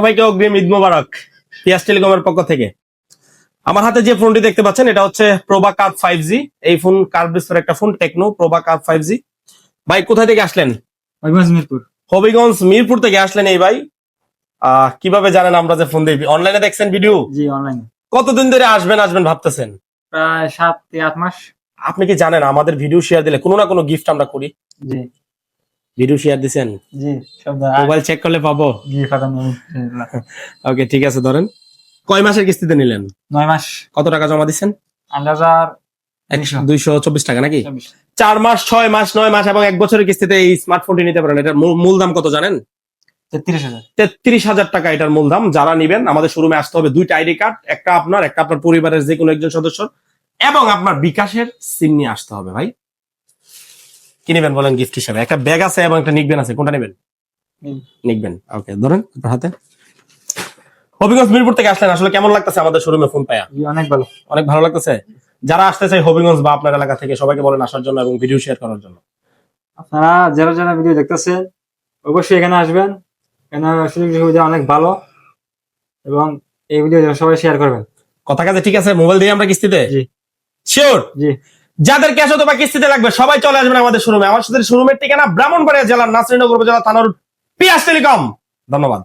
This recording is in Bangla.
সবাইকে অগ্রিম ঈদ মোবারক পিয়াস টেলিকমের পক্ষ থেকে। আমার হাতে যে ফোনটি দেখতে পাচ্ছেন এটা হচ্ছে প্রোবা কার্ভ 5G। এই ফোন কার্ভ ডিসপ্লের একটা ফোন, টেকনো প্রোবা কার্ভ 5G। ভাই কোথায় থেকে আসলেন? মিরপুর। হবিগঞ্জ মিরপুর থেকে আসলেন এই ভাই। কিভাবে জানেন আমরা যে ফোন দিই? অনলাইনে দেখছেন ভিডিও? জি, অনলাইনে। কতদিন ধরে আসবেন আসবেন ভাবতেছেন? প্রায় 7 থেকে 8 মাস। আপনি কি জানেন আমাদের ভিডিও শেয়ার দিলে কোনো না কোনো গিফট আমরা করি? জি ভিডিও শেয়ার দিছেন? জি, সব মোবাইল চেক করলে পাবো। জি পাঠানো। ওকে ঠিক আছে, ধরেন কয় মাসের কিস্তিতে নিলেন? 9 মাস। কত টাকা জমা দিচ্ছেন? 8,224 টাকা নাকি? 4 মাস, 6 মাস, 9 মাস এবং 1 বছরের কিস্তিতে এই স্মার্টফোনটি নিতে পারেন। এটার মূল দাম কত জানেন? 33,000। 33,000 টাকা এটার মূল দাম। যারা নিবেন আমাদের শোরুমে আসতে হবে, 2টা আইডি কার্ড, একটা আপনার, একটা আপনার পরিবারের যে কোনো একজন সদস্য, এবং আপনার বিকাশের সিম নিয়ে আসতে হবে। ভাই কি নেবেন বলেন গিফট হিসেবে? একটা ব্যাগ আছে এবং একটা নিকবেন আছে, কোনটা নেবেন? নিকবেন। ওকে ধরেন আপনার হাতে। হবিগঞ্জ মিরপুর থেকে আসলেন, আসলে কেমন লাগতেছে আমাদের শোরুমে ফোন পায়া? জি, অনেক ভালো। অনেক ভালো লাগতেছে। যারা আসতে চাই হবিগঞ্জ বা আপনার এলাকা থেকে সবাইকে বলেন আসার জন্য এবং ভিডিও শেয়ার করার জন্য। আপনারা যারা যারা ভিডিও দেখতেছেন অবশ্যই এখানে আসবেন। এখানে সুযোগ সুবিধা অনেক ভালো এবং এই ভিডিও সবাই শেয়ার করবেন। কথা কাজে ঠিক আছে? মোবাইল দিয়ে আমরা কিস্তিতে? জি শিওর। জি। যাদের ক্যাশ অথবা কিস্তিতে লাগবে সবাই চলে আসবেন আমাদের শোরুমে। আমার সাথে শোরুমের ঠিকানা ব্রাহ্মণবাড়িয়া জেলার নাসিরনগর উপজেলা থানার পিয়াস টেলিকম। ধন্যবাদ।